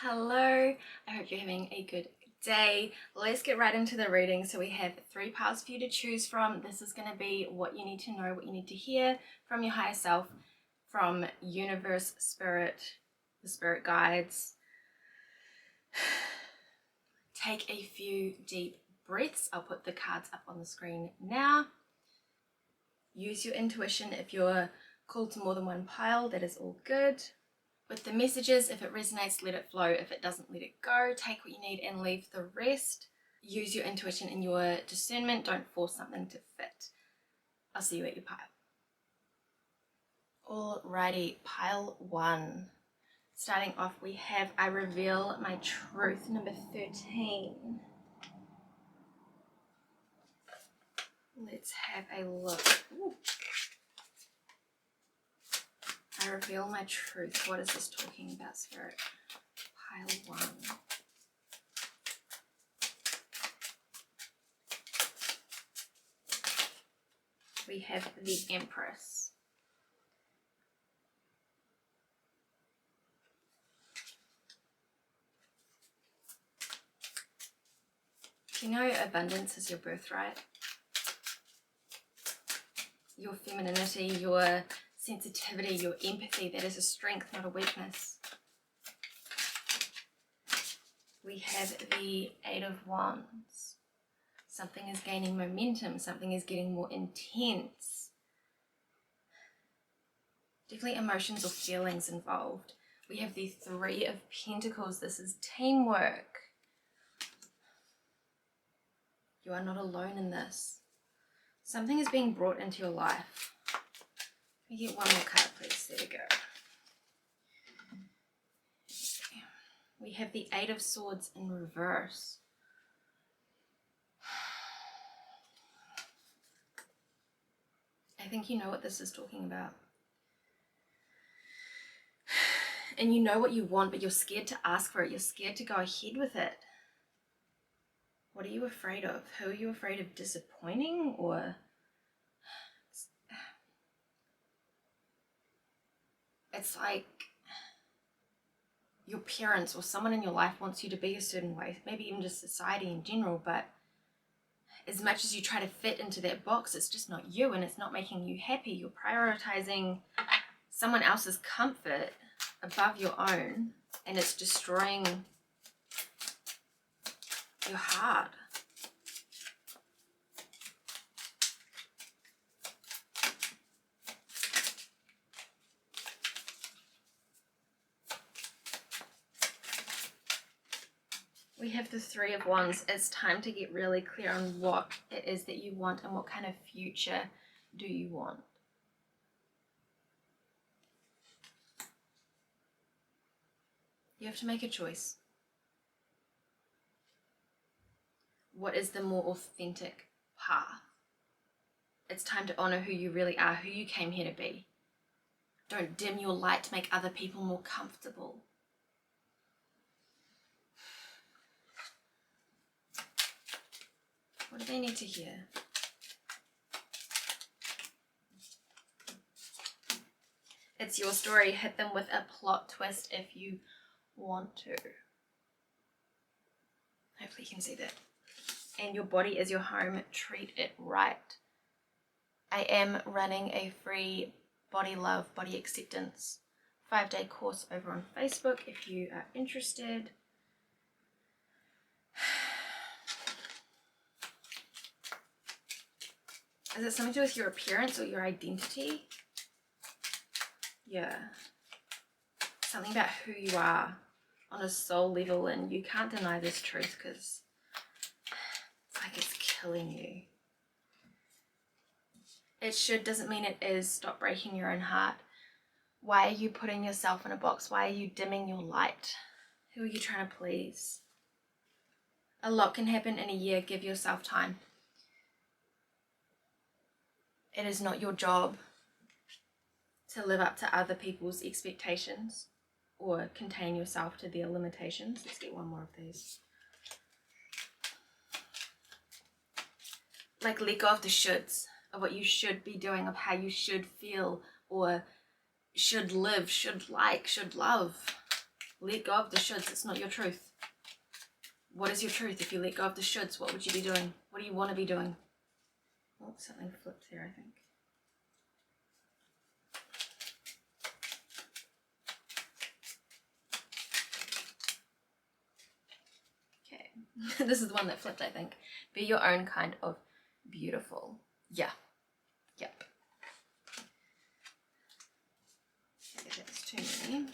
Hello, I hope you're having a good day. Let's get right into the reading. So we have 3 paths for you to choose from. This is going to be what you need to know, what you need to hear from your higher self, from universe, spirit, the spirit guides. Take a few deep breaths. I'll put the cards up on the screen now. Use your intuition. If you're called to more than one pile, that is all good. With the messages, if it resonates, let it flow. If it doesn't, let it go. Take what you need and leave the rest. Use your intuition and your discernment. Don't force something to fit. I'll see you at your pile. Alrighty, pile 1. Starting off, we have I Reveal My Truth, number 13. Let's have a look. Ooh. I reveal my truth. What is this talking about, Spirit? Pile 1. We have the Empress. Do you know abundance is your birthright? Your femininity, your sensitivity, your empathy, that is a strength, not a weakness. We have the 8 of Wands. Something is gaining momentum, something is getting more intense. Definitely emotions or feelings involved. We have the 3 of Pentacles. This is teamwork. You are not alone in this. Something is being brought into your life. Can we get one more card, please? There we go. We have the 8 of Swords in reverse. I think you know what this is talking about. And you know what you want, but you're scared to ask for it. You're scared to go ahead with it. What are you afraid of? Who are you afraid of disappointing? Or it's like your parents or someone in your life wants you to be a certain way, maybe even just society in general, but as much as you try to fit into that box, it's just not you and it's not making you happy. You're prioritizing someone else's comfort above your own, and it's destroying your heart. We have the 3 of Wands. It's time to get really clear on what it is that you want and what kind of future do you want. You have to make a choice. What is the more authentic path? It's time to honor who you really are, who you came here to be. Don't dim your light to make other people more comfortable. What do they need to hear? It's your story. Hit them with a plot twist if you want to. Hopefully you can see that. And your body is your home. Treat it right. I am running a free body love, body acceptance 5-day course over on Facebook if you are interested. Is it something to do with your appearance or your identity? Yeah. Something about who you are on a soul level, and you can't deny this truth because it's like it's killing you. It should doesn't mean it is. Stop breaking your own heart. Why are you putting yourself in a box? Why are you dimming your light? Who are you trying to please? A lot can happen in a year. Give yourself time. It is not your job to live up to other people's expectations or contain yourself to their limitations. Let's get one more of these. Like, let go of the shoulds, of what you should be doing, of how you should feel or should live, should like, should love. Let go of the shoulds. It's not your truth. What is your truth? If you let go of the shoulds, what would you be doing? What do you want to be doing? Oh, something flipped here, I think. Okay. This is the one that flipped, I think. Be your own kind of beautiful. Yeah. Yep. Okay, that's too many.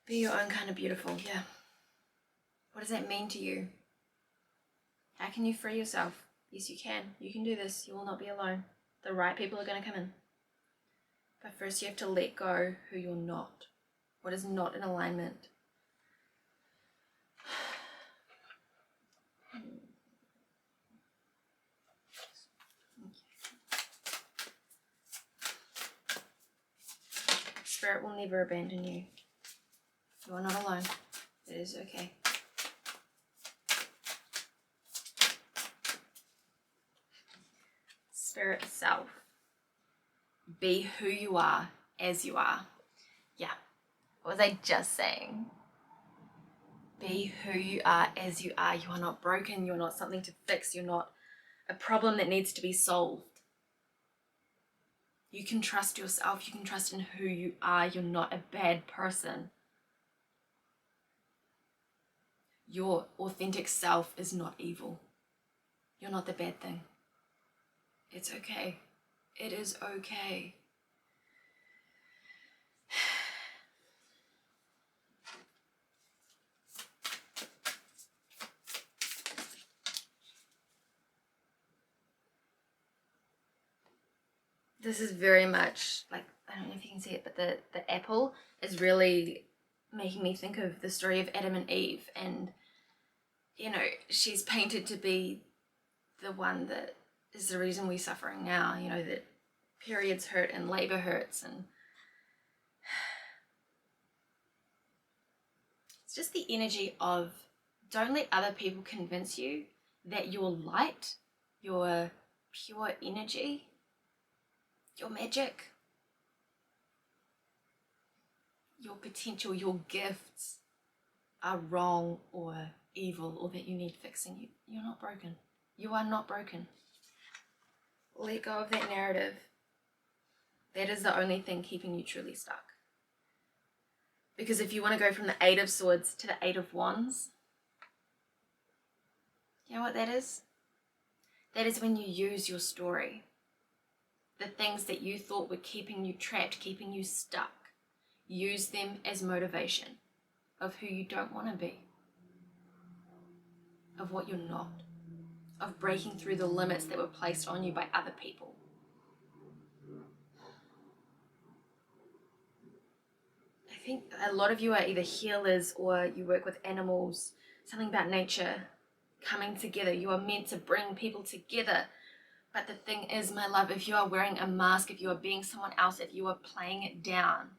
Be your own kind of beautiful. Yeah. What does that mean to you? How can you free yourself? Yes, you can. You can do this. You will not be alone. The right people are going to come in. But first you have to let go who you're not. What is not in alignment. Spirit will never abandon you. You are not alone. It is okay. Spirit self. Be who you are as you are. Yeah. What was I just saying? Be who you are as you are. You are not broken. You're not something to fix. You're not a problem that needs to be solved. You can trust yourself. You can trust in who you are. You're not a bad person. Your authentic self is not evil. You're not the bad thing. It's okay. It is okay. This is very much like, I don't know if you can see it, but the apple is really making me think of the story of Adam and Eve. And, you know, she's painted to be the one that is the reason we're suffering now, you know, that periods hurt and labor hurts. And it's just the energy of, don't let other people convince you that your light, your pure energy, your magic, your potential, your gifts are wrong or evil or that you need fixing. You're not broken. You are not broken. Let go of that narrative. That is the only thing keeping you truly stuck. Because if you want to go from the Eight of Swords to the Eight of Wands, you know what that is? That is when you use your story. The things that you thought were keeping you trapped, keeping you stuck. Use them as motivation of who you don't want to be, of what you're not, of breaking through the limits that were placed on you by other people. I think a lot of you are either healers or you work with animals, something about nature coming together. You are meant to bring people together. But the thing is, my love, if you are wearing a mask, if you are being someone else, if you are playing it down,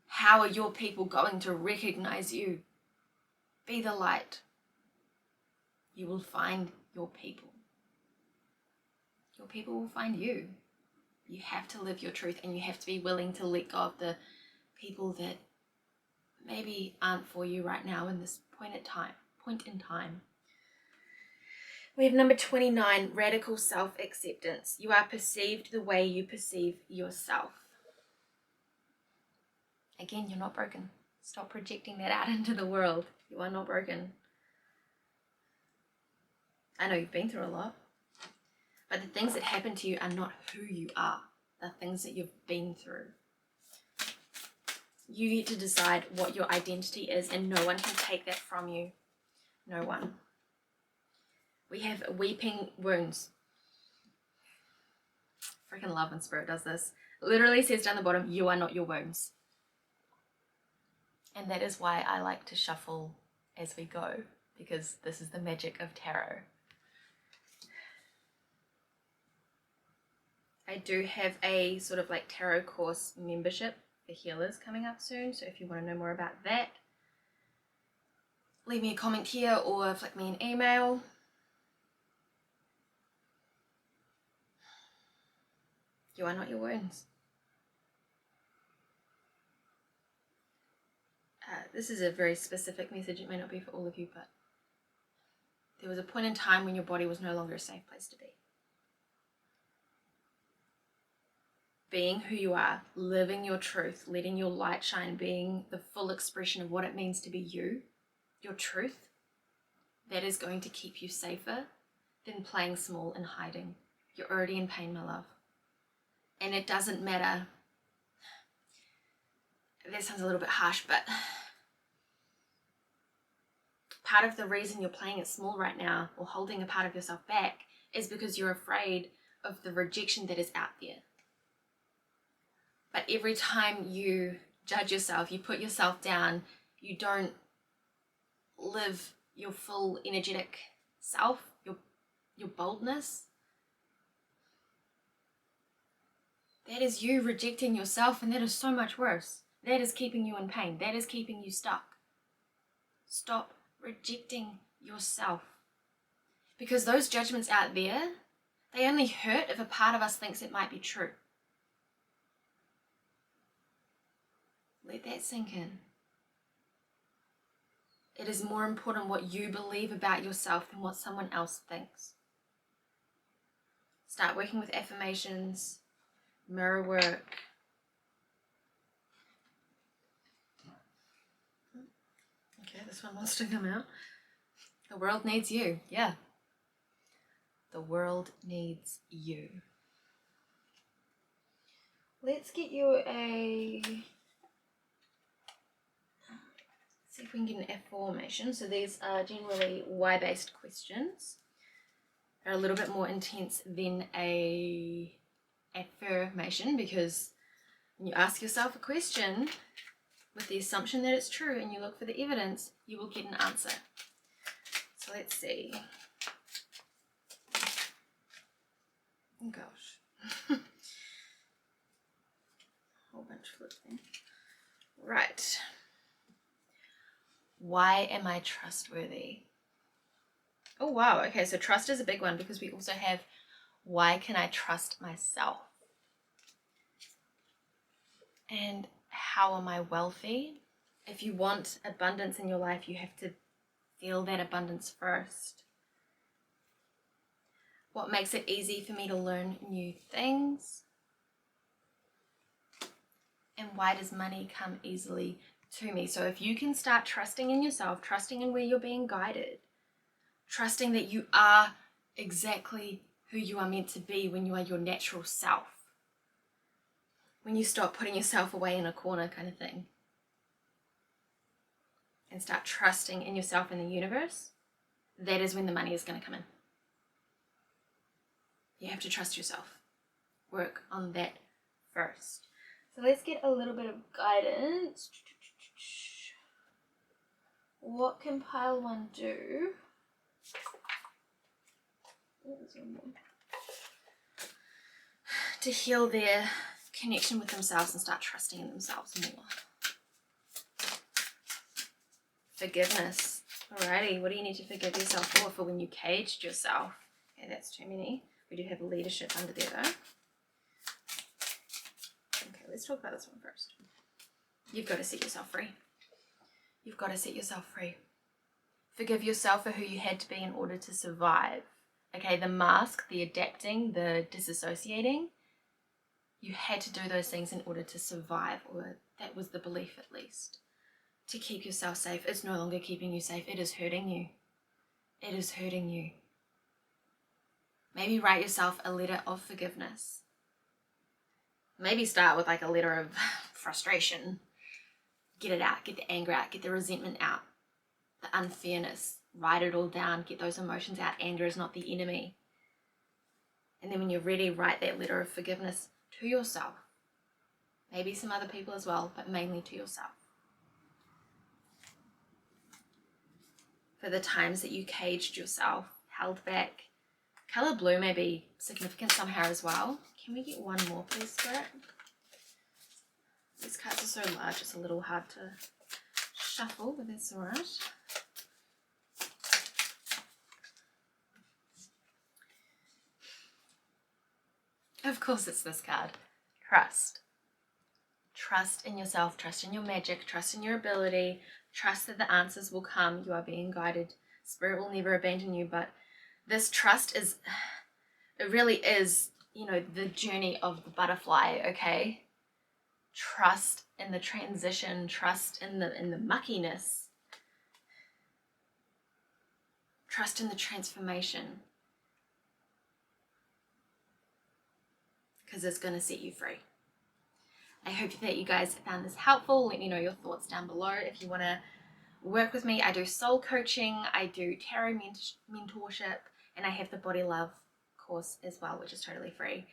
how are your people going to recognize you? Be the light. You will find your people. Your people will find you. You have to live your truth, and you have to be willing to let go of the people that maybe aren't for you right now in this point in time. We have number 29, radical self-acceptance. You are perceived the way you perceive yourself. Again, you're not broken. Stop projecting that out into the world. You are not broken. I know you've been through a lot, but the things that happen to you are not who you are. They're things that you've been through. You get to decide what your identity is, and no one can take that from you. No one. We have weeping wounds. Freaking love when Spirit does this. It literally says down the bottom, you are not your wounds. And that is why I like to shuffle as we go, because this is the magic of tarot. I do have a sort of like tarot course membership for healers coming up soon, so if you want to know more about that, leave me a comment here or flick me an email. You are not your wounds. this is a very specific message. It may not be for all of you, but there was a point in time when your body was no longer a safe place to be. Being who you are, living your truth, letting your light shine, being the full expression of what it means to be you, your truth, that is going to keep you safer than playing small and hiding. You're already in pain, my love. And it doesn't matter. That sounds a little bit harsh, but part of the reason you're playing it small right now or holding a part of yourself back is because you're afraid of the rejection that is out there. But every time you judge yourself, you put yourself down, you don't live your full energetic self, your boldness. That is you rejecting yourself, and that is so much worse. That is keeping you in pain. That is keeping you stuck. Stop rejecting yourself. Because those judgments out there, they only hurt if a part of us thinks it might be true. Let that sink in. It is more important what you believe about yourself than what someone else thinks. Start working with affirmations, mirror work. Okay, this one wants to come out. The world needs you. Yeah. The world needs you. Let's get you see if we can get an affirmation. So these are generally why-based questions. They're a little bit more intense than a affirmation, because when you ask yourself a question with the assumption that it's true and you look for the evidence, you will get an answer. So let's see. Oh gosh. Whole bunch flipping. Right. Why am I trustworthy? Oh wow, okay, so trust is a big one, because we also have why can I trust myself? And how am I wealthy? If you want abundance in your life, you have to feel that abundance first. What makes it easy for me to learn new things? And why does money come easily to me? So if you can start trusting in yourself, trusting in where you're being guided, trusting that you are exactly who you are meant to be when you are your natural self, when you stop putting yourself away in a corner kind of thing, and start trusting in yourself and the universe, that is when the money is going to come in. You have to trust yourself. Work on that first. So let's get a little bit of guidance. What can pile one do? To heal their connection with themselves and start trusting in themselves more. Forgiveness. Alrighty, what do you need to forgive yourself for? For when you caged yourself. Okay, that's too many. We do have leadership under there though. Okay, let's talk about this one first. You've got to set yourself free. You've got to set yourself free. Forgive yourself for who you had to be in order to survive. Okay, the mask, the adapting, the disassociating, you had to do those things in order to survive, or that was the belief at least. To keep yourself safe. It's no longer keeping you safe. It is hurting you. It is hurting you. Maybe write yourself a letter of forgiveness. Maybe start with like a letter of frustration. Get it out. Get the anger out. Get the resentment out. The unfairness. Write it all down. Get those emotions out. Anger is not the enemy. And then when you're ready, write that letter of forgiveness to yourself. Maybe some other people as well, but mainly to yourself. For the times that you caged yourself, held back. Color blue may be significant somehow as well. Can we get one more, please, Spirit? These cards are so large, it's a little hard to shuffle, but that's all right. Of course it's this card. Trust. Trust in yourself, trust in your magic, trust in your ability, trust that the answers will come. You are being guided. Spirit will never abandon you, but this trust is, it really is, you know, the journey of the butterfly, okay? Trust in the transition, trust in the muckiness, trust in the transformation, because it's going to set you free. I hope that you guys found this helpful. Let me know your thoughts down below. If you want to work with me, I do soul coaching, I do tarot mentorship, and I have the Body Love course as well, which is totally free.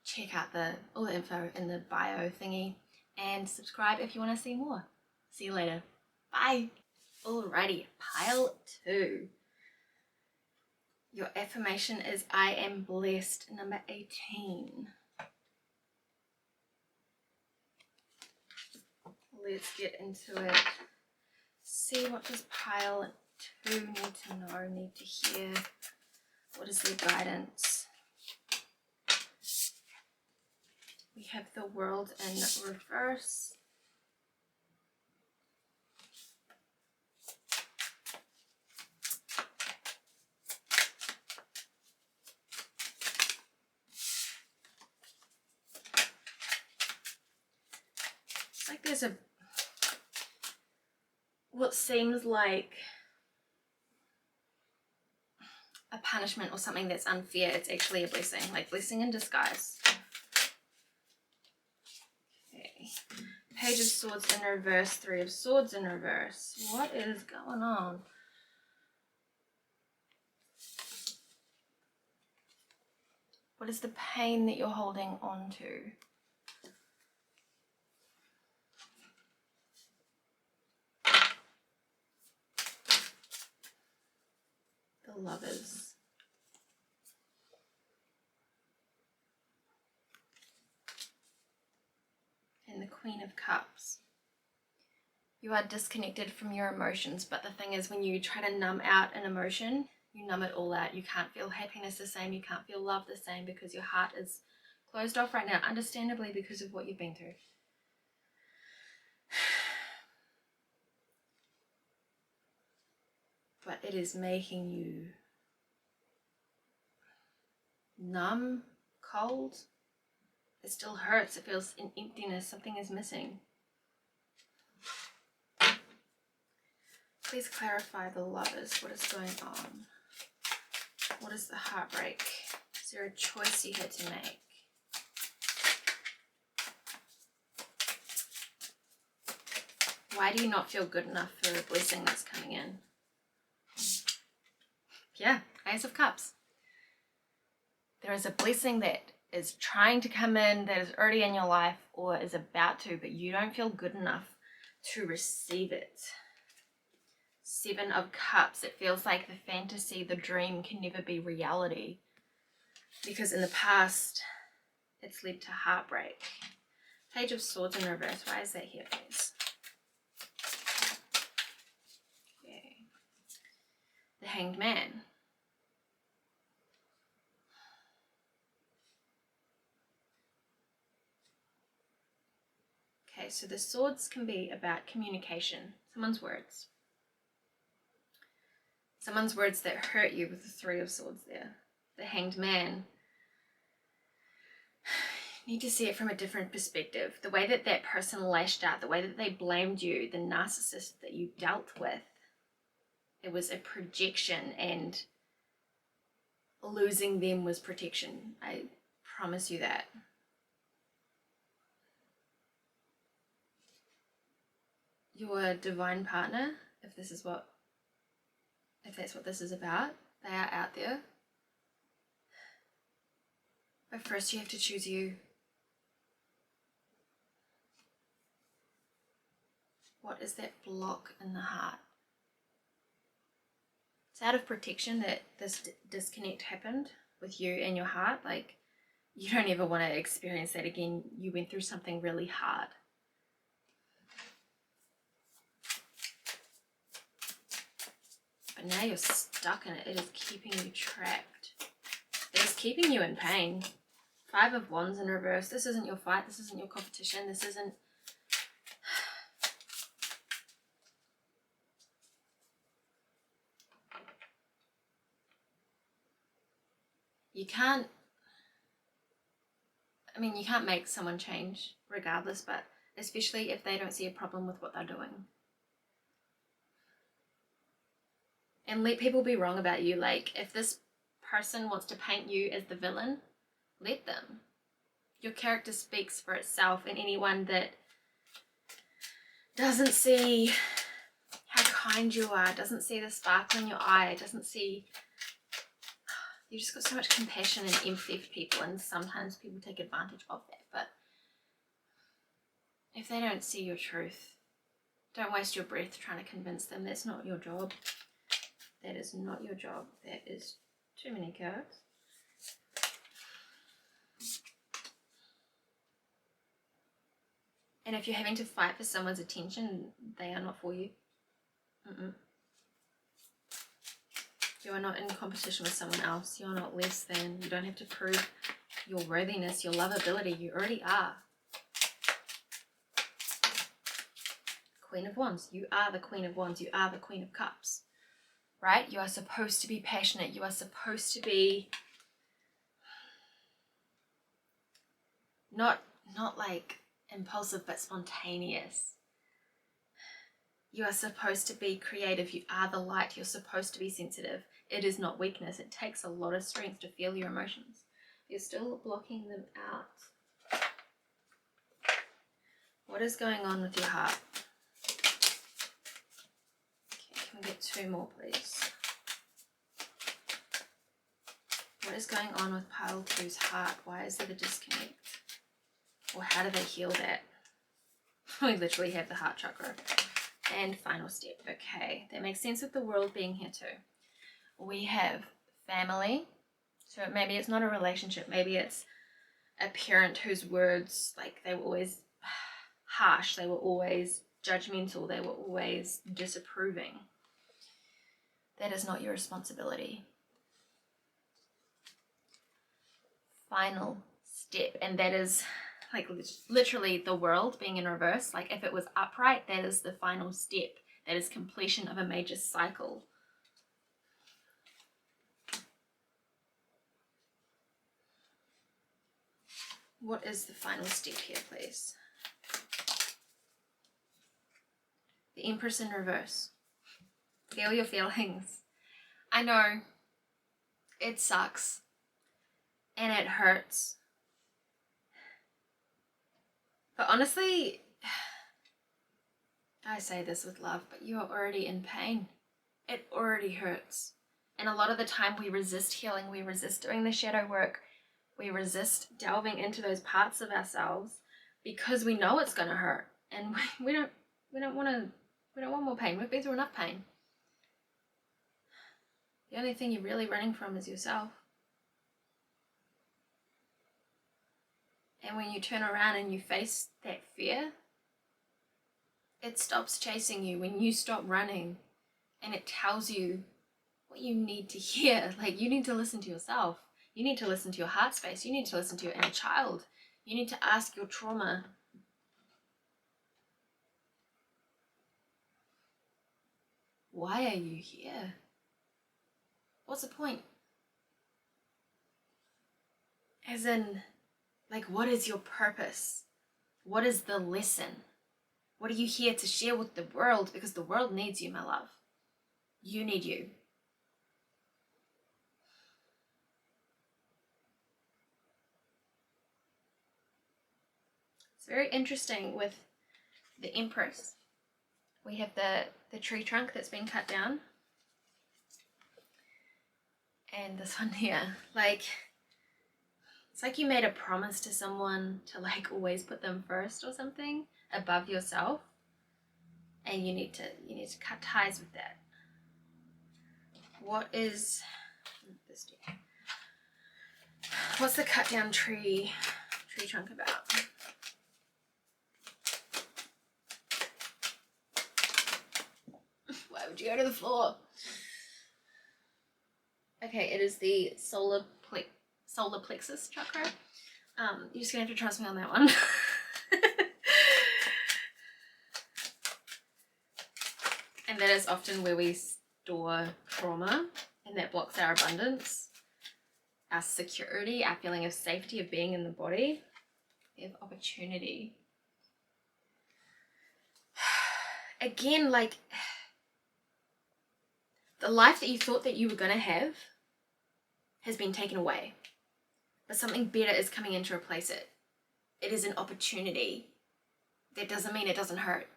Check out all the info in the bio thingy, and subscribe if you want to see more. See you later. Bye. Alrighty, pile 2. Your affirmation is I am blessed, number 18. Let's get into it. See what does pile 2 need to know, need to hear. What is their guidance? We have the World in reverse. It's like there's what seems like a punishment or something that's unfair. It's actually a blessing, like blessing in disguise. Okay. Page of Swords in reverse, 3 of Swords in reverse. What is going on? What is the pain that you're holding on to? The Lovers. And the Queen of Cups. You are disconnected from your emotions, but the thing is, when you try to numb out an emotion, you numb it all out. You can't feel happiness the same, you can't feel love the same, because your heart is closed off right now, understandably, because of what you've been through. But it is making you numb, cold. It still hurts, it feels an emptiness, something is missing. Please clarify the Lovers. What is going on? What is the heartbreak? Is there a choice you had to make? Why do you not feel good enough for the blessing that's coming in? Yeah, Ace of Cups. There is a blessing that is trying to come in, that is already in your life or is about to, but you don't feel good enough to receive it. 7 of Cups. It feels like the fantasy, the dream can never be reality, because in the past it's led to heartbreak. Page of Swords in reverse. Why is that here, please? Okay. The Hanged Man. Okay, so the swords can be about communication, someone's words. Someone's words that hurt you, with the 3 of Swords there. The Hanged Man. You need to see it from a different perspective. The way that that person lashed out, the way that they blamed you, the narcissist that you dealt with, it was a projection, and losing them was protection. I promise you that. Your divine partner, if that's what this is about, they are out there. But first you have to choose you. What is that block in the heart? It's out of protection that this disconnect happened with you and your heart. Like, you don't ever want to experience that again. You went through something really hard. But now you're stuck in it. It is keeping you trapped. It is keeping you in pain Five of Wands in reverse. This isn't your fight. This isn't your competition. This isn't... You can't... I mean, you can't make someone change regardless, but especially if they don't see a problem with what they're doing. And let people be wrong about you. Like, if this person wants to paint you as the villain, let them. Your character speaks for itself, and anyone that doesn't see how kind you are, doesn't see the sparkle in your eye, doesn't see... You just got so much compassion and empathy for people, and sometimes people take advantage of that. But if they don't see your truth, don't waste your breath trying to convince them. That's not your job. That is not your job. That is too many cards. And if you're having to fight for someone's attention, they are not for you. You are not in competition with someone else. You are not less than. You don't have to prove your worthiness, your lovability. You already are. Queen of Wands. You are the Queen of Wands. You are the Queen of Cups. Right? You are supposed to be passionate. You are supposed to be not like impulsive, but spontaneous. You are supposed to be creative. You are the light. You're supposed to be sensitive. It is not weakness. It takes a lot of strength to feel your emotions. You're still blocking them out. What is going on with your heart? Okay, can we get two more, please? What is going on with pile two's heart? Why is there a disconnect? Or how do they heal that? We literally have the heart chakra. And final step. Okay, that makes sense with the world being here too. We have family. So maybe it's not a relationship. Maybe it's a parent whose words, like, they were always harsh. They were always judgmental. They were always disapproving. That is not your responsibility. Final step. And that is... like literally the world being in reverse. Like if it was upright, that is the final step. That is completion of a major cycle. What is the final step here, please? The Empress in reverse. Feel your feelings. I know it sucks and it hurts. But honestly, I say this with love, but you are already in pain. It already hurts. And a lot of the time we resist healing, we resist doing the shadow work, we resist delving into those parts of ourselves because we know it's gonna hurt. And we don't want more pain. We've been through enough pain. The only thing you're really running from is yourself. And when you turn around and you face that fear, it stops chasing you. When you stop running and it tells you what you need to hear, like you need to listen to yourself. You need to listen to your heart space. You need to listen to your inner child. You need to ask your trauma, why are you here? What's the point? As in, like, what is your purpose? What is the lesson? What are you here to share with the world? Because the world needs you, my love. You need you. It's very interesting with the Empress. We have the tree trunk that's been cut down. And this one here, like, it's like you made a promise to someone to like always put them first or something above yourself, and you need to cut ties with that. What is this? What's the cut down tree trunk about? Why would you go to the floor? Okay, it is the solar plexus chakra. You're just gonna have to trust me on that one. And that is often where we store trauma, and that blocks our abundance, our security, our feeling of safety, of being in the body. We have opportunity. Again, like, the life that you thought that you were going to have has been taken away, but something better is coming in to replace it. It is an opportunity. That doesn't mean it doesn't hurt.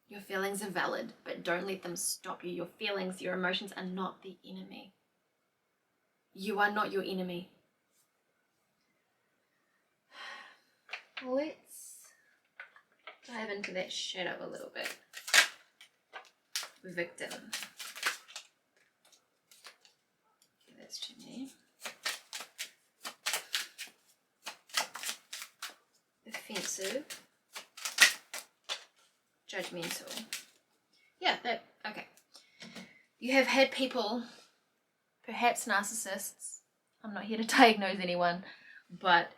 Your feelings are valid, but don't let them stop you. Your feelings, your emotions are not the enemy. You are not your enemy. Let's dive into that shadow a little bit. Victim. Okay, that's too many. Offensive. Judgmental. Yeah, okay. You have had people, perhaps narcissists, I'm not here to diagnose anyone, but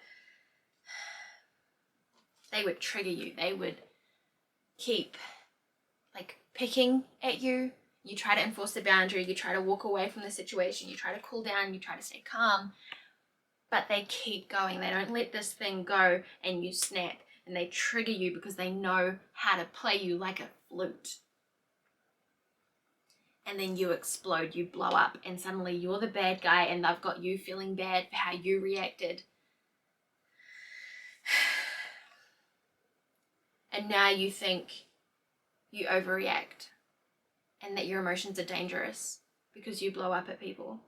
they would trigger you. They would keep like picking at you. You try to enforce the boundary, you try to walk away from the situation, you try to cool down, you try to stay calm, but they keep going. They don't let this thing go, and you snap, and they trigger you because they know how to play you like a flute. And then you explode, you blow up, and suddenly you're the bad guy, and they've got you feeling bad for how you reacted. And now you think you overreact and that your emotions are dangerous because you blow up at people.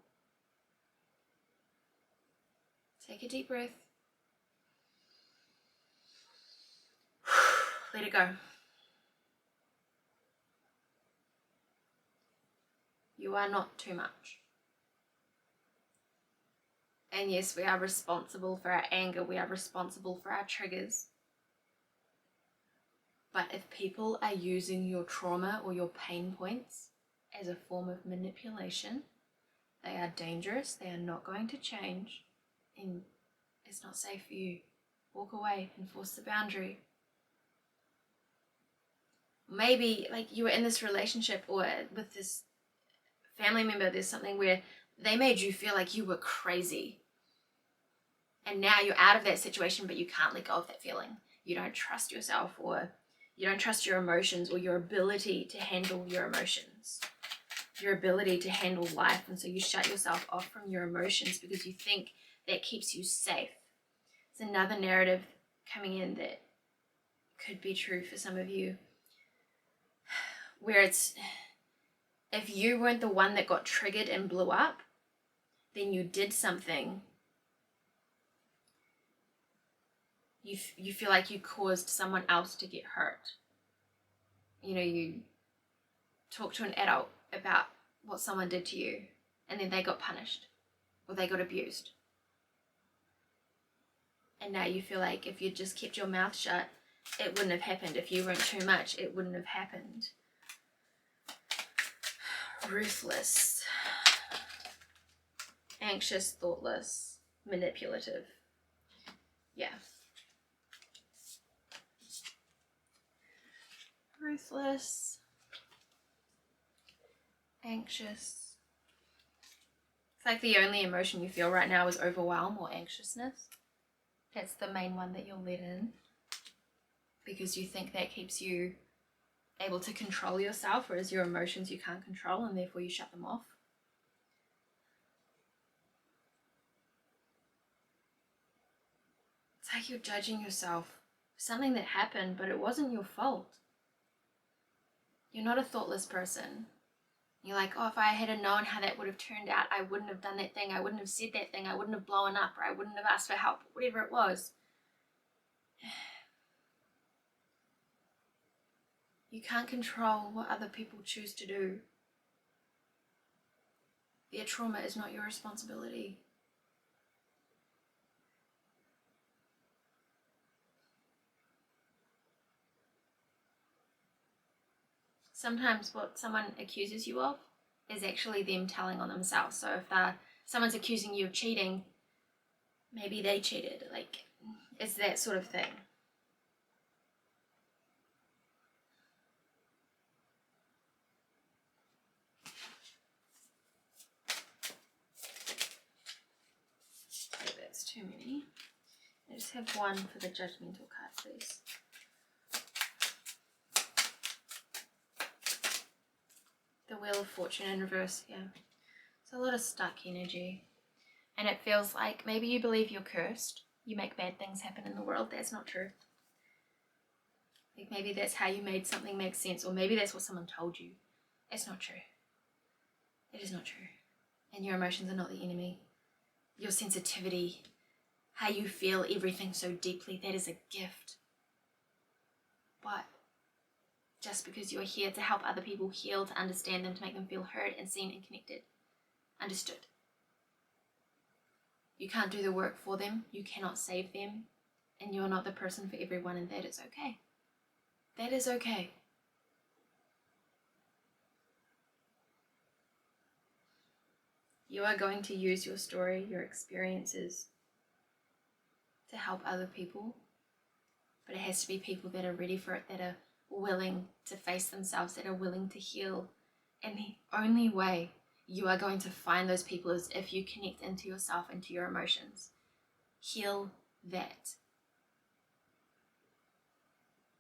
Take a deep breath. Let it go. You are not too much. And yes, we are responsible for our anger. We are responsible for our triggers. But if people are using your trauma or your pain points as a form of manipulation, they are dangerous. They are not going to change. And it's not safe for you. Walk away, enforce the boundary. Maybe like you were in this relationship or with this family member, there's something where they made you feel like you were crazy. And now you're out of that situation, but you can't let go of that feeling. You don't trust yourself, or you don't trust your emotions or your ability to handle your emotions, your ability to handle life. And so you shut yourself off from your emotions because you think that keeps you safe. It's another narrative coming in that could be true for some of you, where it's, if you weren't the one that got triggered and blew up, then you did something. You feel like you caused someone else to get hurt. You know, you talk to an adult about what someone did to you, and then they got punished or they got abused. And now you feel like if you just kept your mouth shut, it wouldn't have happened. If you weren't too much, it wouldn't have happened. Ruthless, anxious, thoughtless, manipulative. Yeah. Ruthless, anxious. It's like the only emotion you feel right now is overwhelm or anxiousness. That's the main one that you'll let in because you think that keeps you able to control yourself, whereas your emotions you can't control, and therefore you shut them off. It's like you're judging yourself for something that happened, but it wasn't your fault. You're not a thoughtless person. You're like, oh, if I had known how that would have turned out, I wouldn't have done that thing, I wouldn't have said that thing, I wouldn't have blown up, or I wouldn't have asked for help, whatever it was. You can't control what other people choose to do. Their trauma is not your responsibility. Sometimes what someone accuses you of is actually them telling on themselves. So if someone's accusing you of cheating, Maybe they cheated. Like, it's that sort of thing. Okay, that's too many. I just have one for the judgmental card, please. The Wheel of Fortune in reverse here. It's a lot of stuck energy. And it feels like maybe you believe you're cursed. You make bad things happen in the world. That's not true. Like maybe that's how you made something make sense, or maybe that's what someone told you. It's not true. It is not true. And your emotions are not the enemy. Your sensitivity, how you feel everything so deeply, that is a gift. But just because you're here to help other people heal, to understand them, to make them feel heard and seen and connected, understood. You can't do the work for them, you cannot save them, and you're not the person for everyone, and that is okay. That is okay. You are going to use your story, your experiences to help other people, but it has to be people that are ready for it, that are willing to face themselves, that are willing to heal. And the only way you are going to find those people is if you connect into yourself, into your emotions. Heal that.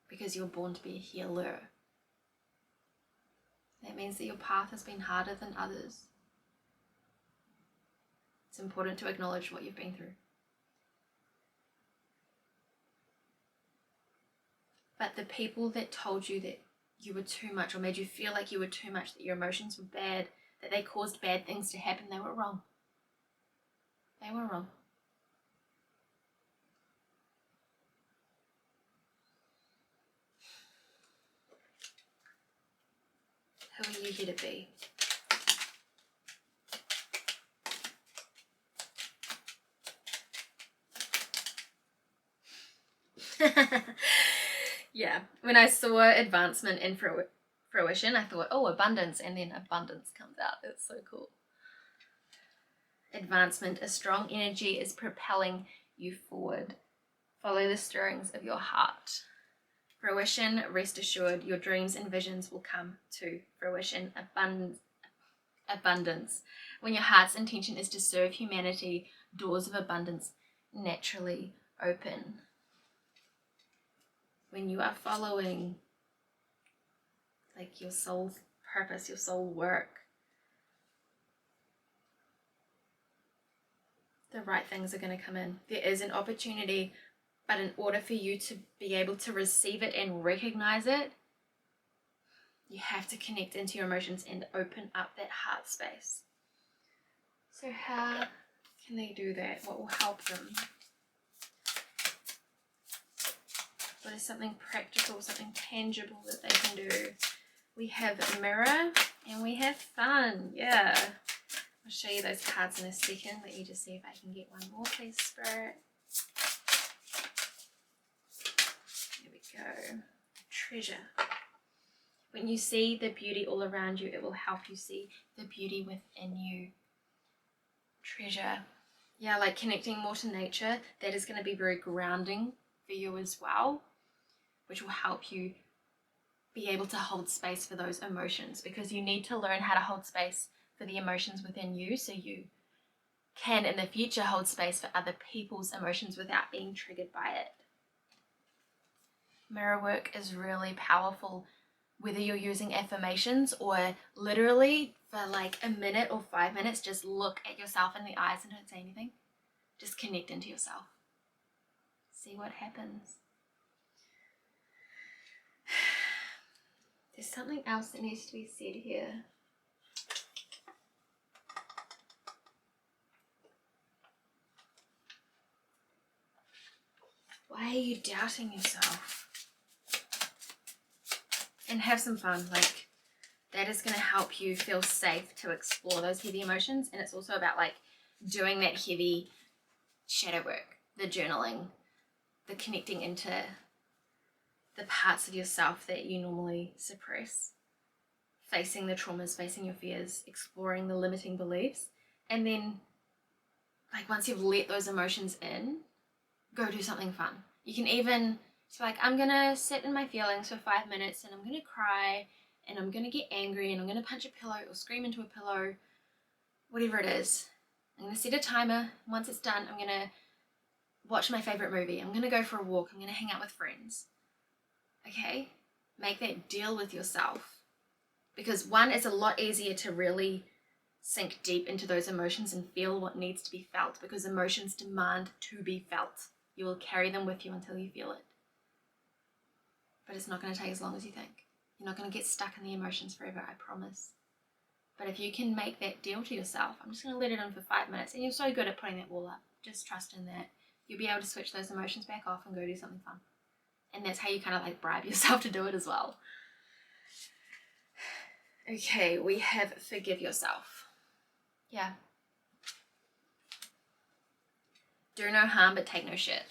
Because you're born to be a healer. That means that your path has been harder than others. It's important to acknowledge what you've been through. But the people that told you that you were too much, or made you feel like you were too much, that your emotions were bad, that they caused bad things to happen, they were wrong. They were wrong. Who are you here to be? Yeah, when I saw advancement in fruition, I thought, oh, abundance, and then abundance comes out. It's so cool. Advancement, a strong energy is propelling you forward. Follow the stirrings of your heart. Fruition, rest assured, your dreams and visions will come to fruition. Abundance. When your heart's intention is to serve humanity, doors of abundance naturally open. When you are following like your soul's purpose, your soul work, the right things are going to come in. There is an opportunity, but in order for you to be able to receive it and recognize it, you have to connect into your emotions and open up that heart space. So how can they do that? What will help them? What is something practical, something tangible that they can do? We have a mirror and we have fun. Yeah. I'll show you those cards in a second. Let me just see if I can get one more, please, Spirit. There we go. Treasure. When you see the beauty all around you, it will help you see the beauty within you. Treasure. Yeah, like connecting more to nature. That is going to be very grounding for you as well, which will help you be able to hold space for those emotions, because you need to learn how to hold space for the emotions within you so you can in the future hold space for other people's emotions without being triggered by it. Mirror work is really powerful, whether you're using affirmations or literally for like a minute or 5 minutes, just look at yourself in the eyes and don't say anything. Just connect into yourself. See what happens. There's something else that needs to be said here. Why are you doubting yourself? And have some fun. Like, that is going to help you feel safe to explore those heavy emotions. And it's also about like doing that heavy shadow work, the journaling, the connecting into the parts of yourself that you normally suppress, facing the traumas, facing your fears, exploring the limiting beliefs, and then like once you've let those emotions in, go do something fun. You can even, so like, I'm gonna sit in my feelings for 5 minutes and I'm gonna cry and I'm gonna get angry and I'm gonna punch a pillow or scream into a pillow, whatever it is. I'm gonna set a timer. Once it's done, I'm gonna watch my favorite movie. I'm gonna go for a walk. I'm gonna hang out with friends. Okay? Make that deal with yourself. Because one, it's a lot easier to really sink deep into those emotions and feel what needs to be felt, because emotions demand to be felt. You will carry them with you until you feel it. But it's not going to take as long as you think. You're not going to get stuck in the emotions forever, I promise. But if you can make that deal to yourself, I'm just going to let it in for 5 minutes, and you're so good at putting that wall up. Just trust in that. You'll be able to switch those emotions back off and go do something fun. And that's how you kind of like bribe yourself to do it as well. Okay, we have forgive yourself. Yeah. Do no harm, but take no shit.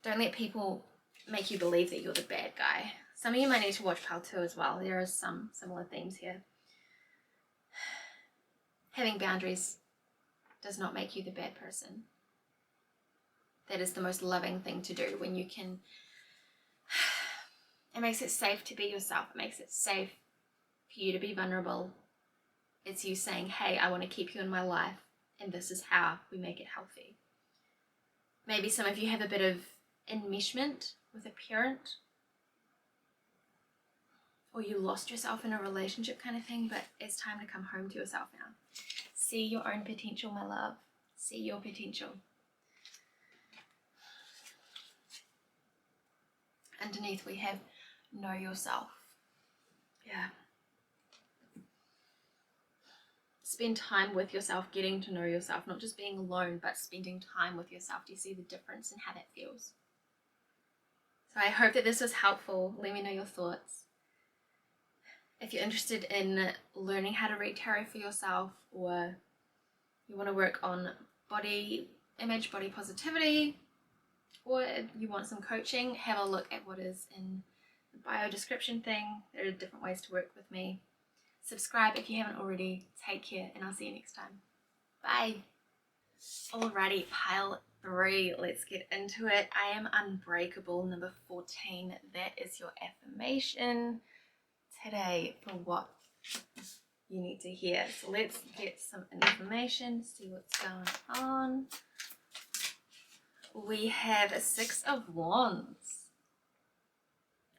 Don't let people make you believe that you're the bad guy. Some of you might need to watch Pal 2 as well. There are some similar themes here. Having boundaries does not make you the bad person. That is the most loving thing to do when you can. It makes it safe to be yourself. It makes it safe for you to be vulnerable. It's you saying, hey, I want to keep you in my life, and this is how we make it healthy. Maybe some of you have a bit of enmeshment with a parent, or you lost yourself in a relationship kind of thing, but it's time to come home to yourself now. See your own potential, my love. See your potential. Underneath we have know yourself. Yeah. Spend time with yourself, getting to know yourself, not just being alone, but spending time with yourself. Do you see the difference in how that feels? So I hope that this was helpful. Let me know your thoughts. If you're interested in learning how to read tarot for yourself, or you want to work on body image, body positivity, or you want some coaching, have a look at what is in the bio description thing. There are different ways to work with me. Subscribe if you haven't already. Take care, and I'll see you next time. Bye. Alrighty, pile 3. Let's get into it. I am unbreakable, number 14. That is your affirmation today for what you need to hear. So let's get some information, see what's going on. We have a 6 of Wands.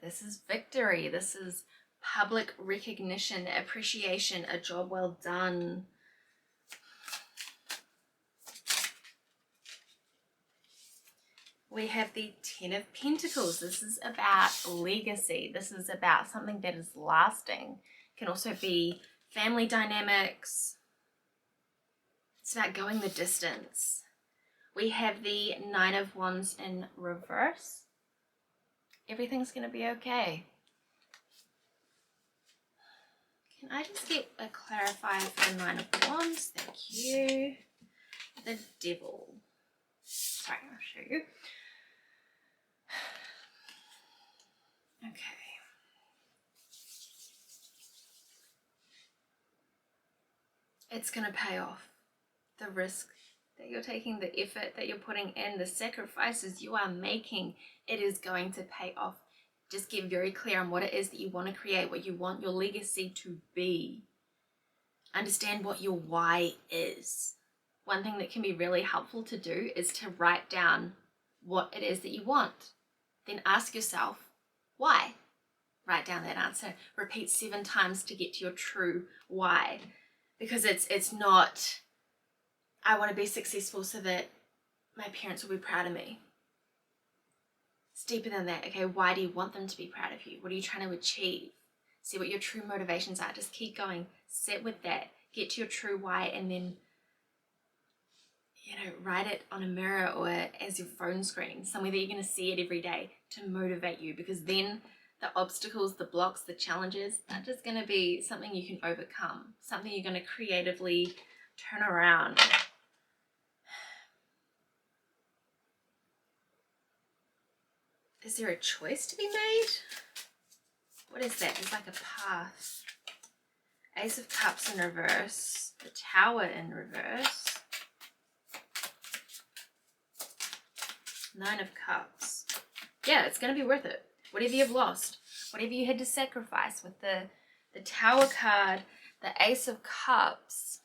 This is victory. This is public recognition, appreciation, a job well done. We have the 10 of Pentacles. This is about legacy. This is about something that is lasting. It can also be family dynamics. It's about going the distance. We have the 9 of Wands in reverse. Everything's going to be okay. Can I just get a clarifier for the 9 of Wands? Thank you. The Devil. Sorry, I'll show you. Okay. It's going to pay off. The risk that you're taking, the effort that you're putting in, the sacrifices you are making, it is going to pay off. Just get very clear on what it is that you want to create, what you want your legacy to be. Understand what your why is. One thing that can be really helpful to do is to write down what it is that you want. Then ask yourself, why? Write down that answer. Repeat 7 times to get to your true why. Because it's not, I want to be successful so that my parents will be proud of me. It's deeper than that. Okay, why do you want them to be proud of you? What are you trying to achieve? See what your true motivations are. Just keep going. Sit with that. Get to your true why, and then, write it on a mirror or as your phone screen, somewhere that you're going to see it every day to motivate you, because then the obstacles, the blocks, the challenges are just going to be something you can overcome, something you're going to creatively turn around. Is there a choice to be made? What is that? It's like a path. Ace of Cups in reverse. The Tower in reverse. Nine of Cups. Yeah, it's going to be worth it. Whatever you've lost, whatever you had to sacrifice with the Tower card, the Ace of Cups.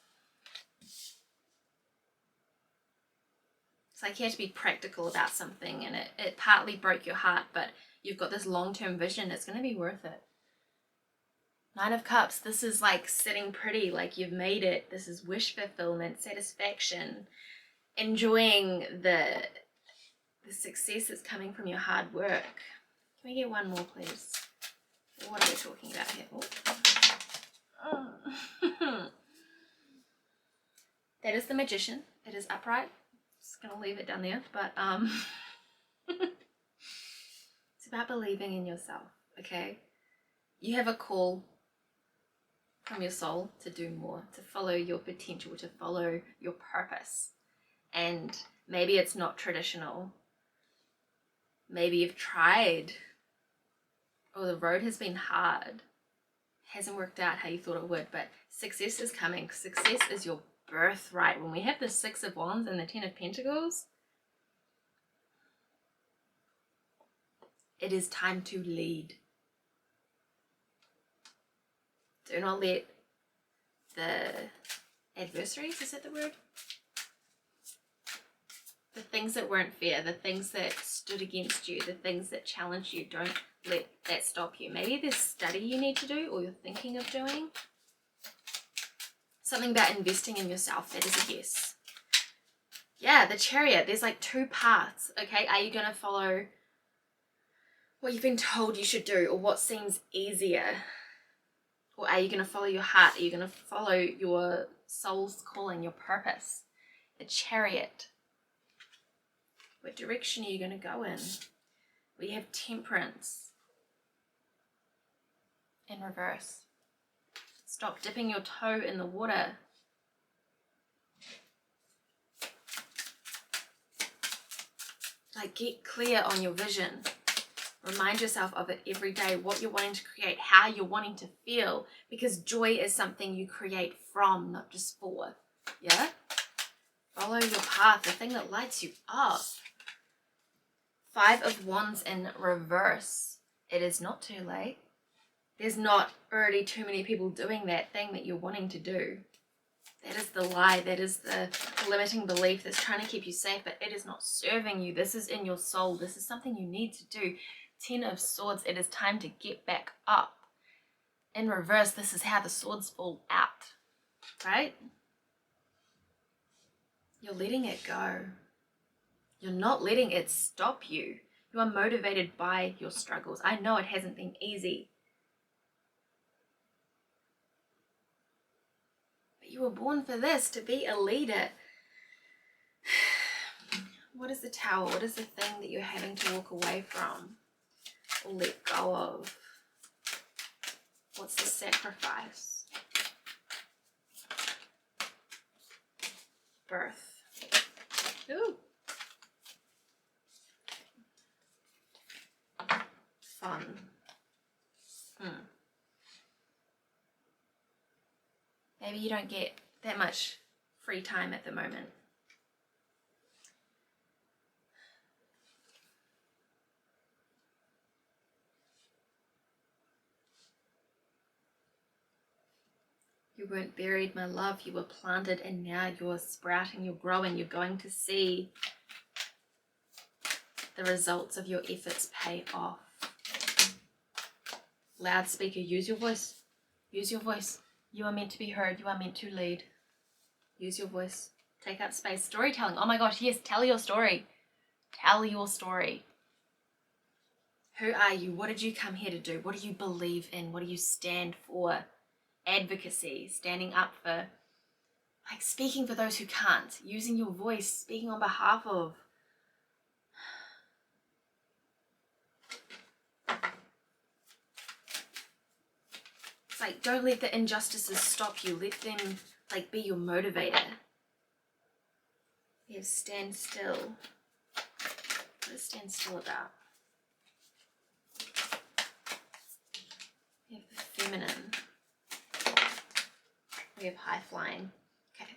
It's like you had to be practical about something, and it partly broke your heart, but you've got this long-term vision. It's going to be worth it. Nine of Cups, this is like sitting pretty, like you've made it. This is wish fulfillment, satisfaction, enjoying the success that's coming from your hard work. Can we get one more, please? What are we talking about here? Oh. That is the Magician. It is upright. Just gonna leave it down there, but it's about believing in yourself, okay? You have a call from your soul to do more, to follow your potential, to follow your purpose. And maybe it's not traditional. Maybe you've tried, or the road has been hard, hasn't worked out how you thought it would, but success is coming. Success is your birthright. When we have the Six of Wands and the Ten of Pentacles, it is time to lead. Do not let the adversaries, is that the word? The things that weren't fair, the things that stood against you, the things that challenged you, don't let that stop you. Maybe there's study you need to do, or you're thinking of doing. Something about investing in yourself, that is a yes. Yeah, the Chariot, there's like two paths, okay? Are you going to follow what you've been told you should do, or what seems easier? Or are you going to follow your heart? Are you going to follow your soul's calling, your purpose? The Chariot. What direction are you going to go in? We have Temperance in reverse. Stop dipping your toe in the water. Like, get clear on your vision. Remind yourself of it every day, what you're wanting to create, how you're wanting to feel, because joy is something you create from, not just for. Yeah? Follow your path, the thing that lights you up. Five of Wands in reverse. It is not too late. There's not already too many people doing that thing that you're wanting to do. That is the lie. That is the limiting belief that's trying to keep you safe, but it is not serving you. This is in your soul. This is something you need to do. Ten of Swords. It is time to get back up. In reverse, this is how the swords fall out. Right? You're letting it go. You're not letting it stop you. You are motivated by your struggles. I know it hasn't been easy. But you were born for this, to be a leader. What is the Tower? What is the thing that you're having to walk away from or let go of? What's the sacrifice? Birth. Ooh. Fun. Maybe you don't get that much free time at the moment. You weren't buried, my love. You were planted, and now you're sprouting, you're growing. You're going to see the results of your efforts pay off. Loudspeaker, use your voice. Use your voice. You are meant to be heard. You are meant to lead. Use your voice. Take up space. Storytelling. Oh my gosh, yes, tell your story. Tell your story. Who are you? What did you come here to do? What do you believe in? What do you stand for? Advocacy, standing up for, like, speaking for those who can't, using your voice, speaking on behalf of. It's like, don't let the injustices stop you. Let them, like, be your motivator. You have stand still. What is stand still about? You have the feminine. We have high flying. Okay.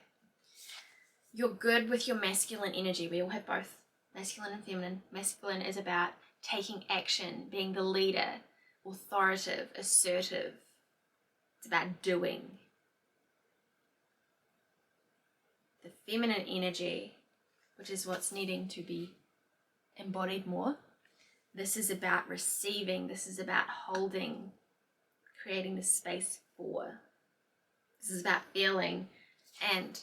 You're good with your masculine energy. We all have both. masculine and feminine. Masculine is about taking action, being the leader, authoritative, assertive. It's about doing. The feminine energy, which is what's needing to be embodied more, this is about receiving, this is about holding, creating the space for. This is about feeling, and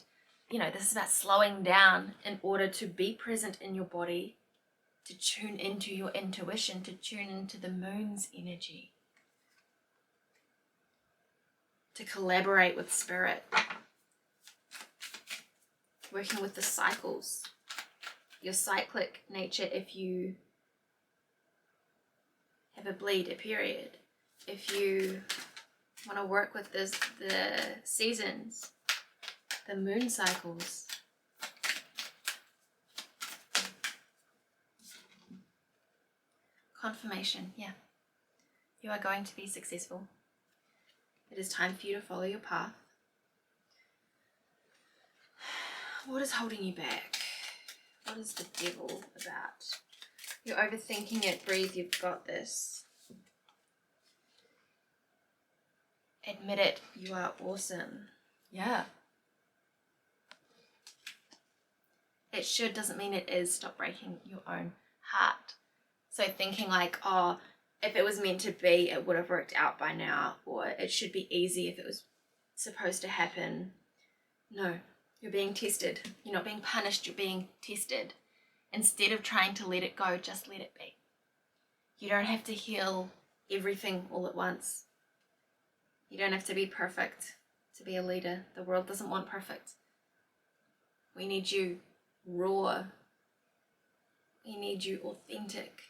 this is about slowing down in order to be present in your body, to tune into your intuition, to tune into the moon's energy, to collaborate with spirit, working with the cycles, your cyclic nature. If you have a bleed, a period, if you want to work with the seasons, the moon cycles. Confirmation, yeah. You are going to be successful. It is time for you to follow your path. What is holding you back? What is the devil about? You're overthinking it. Breathe, you've got this. Admit it, you are awesome. Yeah. It should doesn't mean it is. Stop breaking your own heart. So thinking like, oh, if it was meant to be, it would have worked out by now, or it should be easy if it was supposed to happen. No, you're being tested. You're not being punished, you're being tested. Instead of trying to let it go, just let it be. You don't have to heal everything all at once. You don't have to be perfect to be a leader. The world doesn't want perfect. We need you raw. We need you authentic.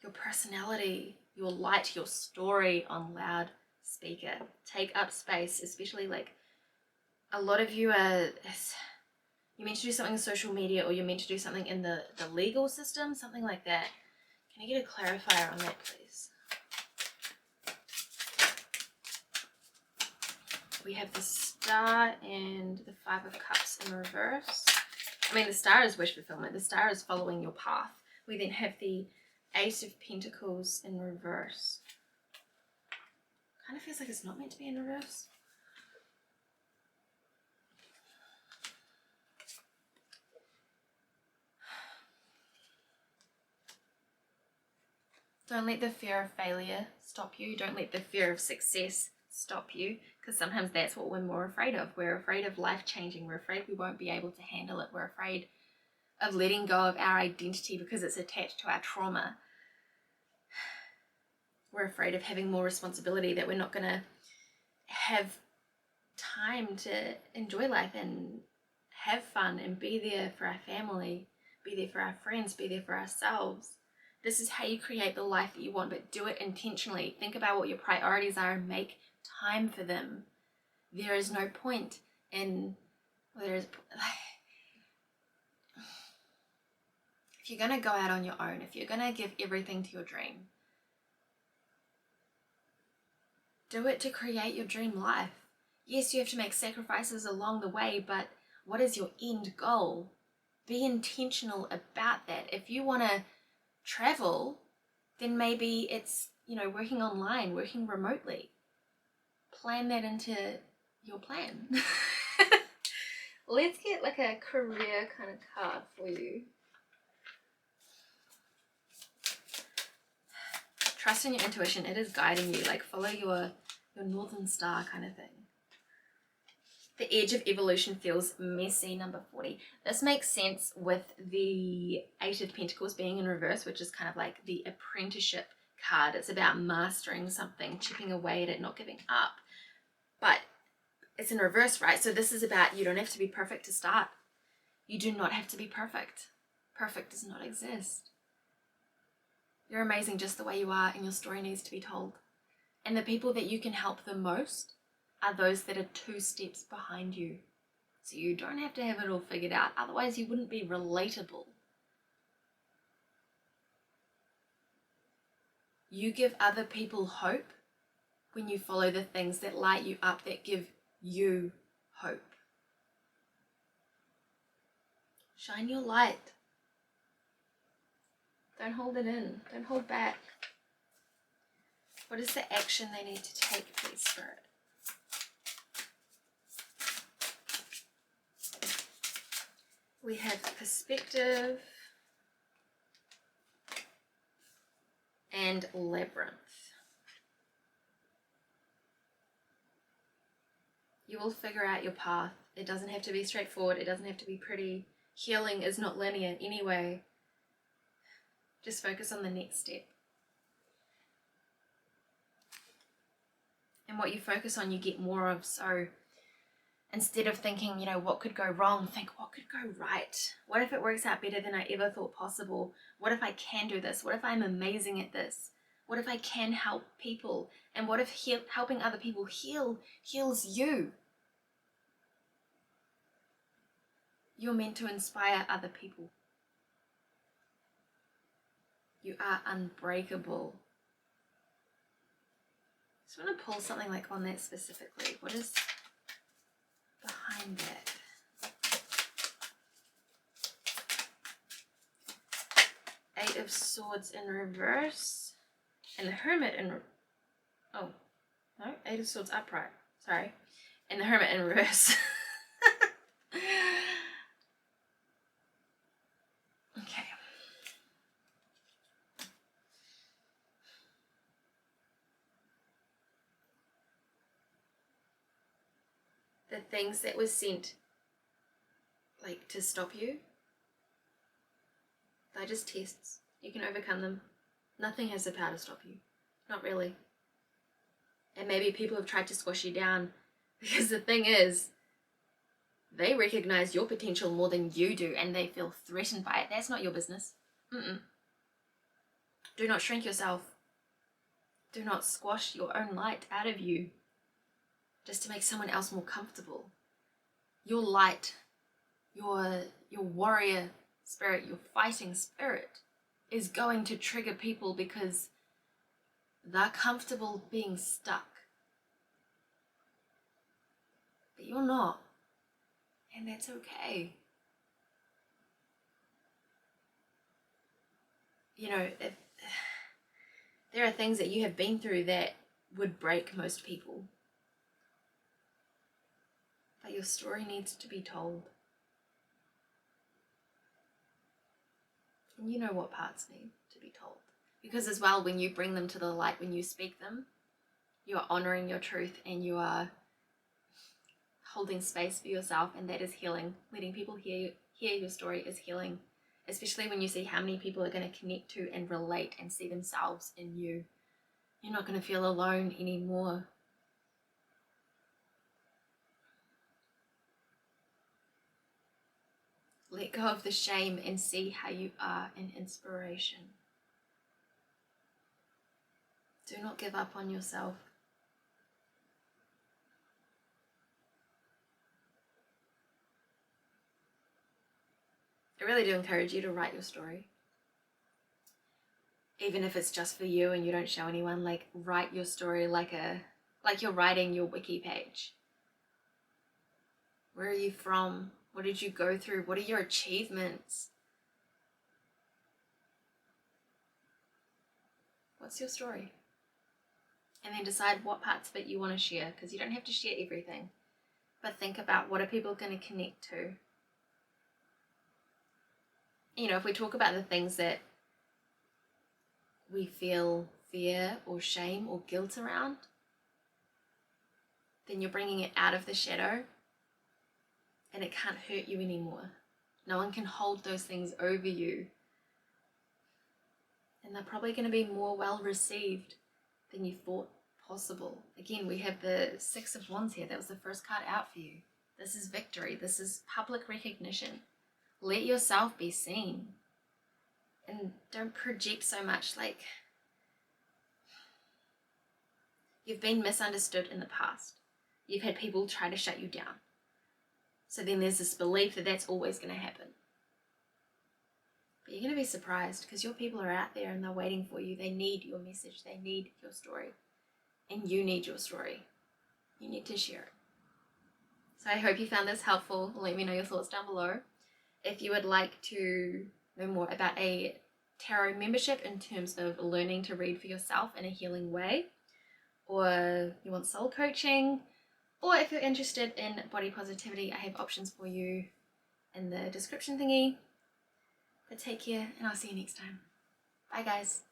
Your personality, your light, your story on loudspeaker. Take up space, especially like a lot of you are, you're meant to do something in social media, or you're meant to do something in the legal system, something like that. Can I get a clarifier on that, please? We have the Star and the Five of Cups in reverse. I mean, the Star is wish fulfillment. The Star is following your path. We then have the Ace of Pentacles in reverse. Kind of feels like it's not meant to be in reverse. Don't let the fear of failure stop you. Don't let the fear of success stop you, because sometimes that's what we're more afraid of. We're afraid of life changing. We're afraid we won't be able to handle it. We're afraid of letting go of our identity because it's attached to our trauma. We're afraid of having more responsibility, that we're not going to have time to enjoy life and have fun and be there for our family, be there for our friends, be there for ourselves. This is how you create the life that you want, but do it intentionally. Think about what your priorities are and make time for them. There is no point in, if you're going to go out on your own, if you're going to give everything to your dream, do it to create your dream life. Yes, you have to make sacrifices along the way, but what is your end goal? Be intentional about that. If you want to travel, then maybe it's, working online, working remotely. Plan that into your plan. Let's get like a career kind of card for you. Trust in your intuition. It is guiding you. Like, follow your northern star kind of thing. The edge of evolution feels messy, number 40. This makes sense with the Eight of Pentacles being in reverse, which is kind of like the apprenticeship card. It's about mastering something, chipping away at it, not giving up. But it's in reverse, right? So this is about, you don't have to be perfect to start. You do not have to be perfect. Perfect does not exist. You're amazing just the way you are, and your story needs to be told. And the people that you can help the most are those that are 2 steps behind you. So you don't have to have it all figured out. Otherwise, you wouldn't be relatable. You give other people hope when you follow the things that light you up, that give you hope. Shine your light. Don't hold it in. Don't hold back. What is the action they need to take, please, Spirit? We have perspective and labyrinth. You will figure out your path. It doesn't have to be straightforward. It doesn't have to be pretty. Healing is not linear anyway. Just focus on the next step. And what you focus on, you get more of. So instead of thinking, what could go wrong, think, what could go right? What if it works out better than I ever thought possible? What if I can do this? What if I'm amazing at this? What if I can help people? And what if helping other people heals you? You're meant to inspire other people. You are unbreakable. I just want to pull something like on that specifically. What is behind that? Eight of Swords in reverse. And the Hermit in... Oh. No, Eight of Swords upright. Sorry. And the Hermit in reverse. Okay. The things that were sent, to stop you, they're just tests. You can overcome them. Nothing has the power to stop you. Not really. And maybe people have tried to squash you down, because the thing is, they recognize your potential more than you do, and they feel threatened by it. That's not your business. Do not shrink yourself. Do not squash your own light out of you just to make someone else more comfortable. Your light, your warrior spirit, your fighting spirit is going to trigger people because they're comfortable being stuck. But you're not. And that's okay. If there are things that you have been through that would break most people. But your story needs to be told. And you know what parts need to be told. Because as well, when you bring them to the light, when you speak them, you are honoring your truth and you are holding space for yourself, and that is healing. Letting people hear your story is healing. Especially when you see how many people are going to connect to and relate and see themselves in you. You're not going to feel alone anymore. Let go of the shame and see how you are an inspiration. Do not give up on yourself. I really do encourage you to write your story. Even if it's just for you and you don't show anyone, write your story like you're writing your wiki page. Where are you from? What did you go through? What are your achievements? What's your story? And then decide what parts of it you want to share, because you don't have to share everything. But think about, what are people going to connect to? If we talk about the things that we feel fear or shame or guilt around, then you're bringing it out of the shadow and it can't hurt you anymore. No one can hold those things over you. And they're probably going to be more well received than you thought possible. Again, we have the Six of Wands here. That was the first card out for you. This is victory. This is public recognition. Let yourself be seen. And don't project so much. You've been misunderstood in the past. You've had people try to shut you down. So then there's this belief that that's always going to happen. But you're going to be surprised, because your people are out there and they're waiting for you. They need your message. They need your story. And you need your story. You need to share it. So I hope you found this helpful. Let me know your thoughts down below. If you would like to know more about a tarot membership in terms of learning to read for yourself in a healing way, or you want soul coaching, or if you're interested in body positivity, I have options for you in the description thingy. But take care, and I'll see you next time. Bye guys.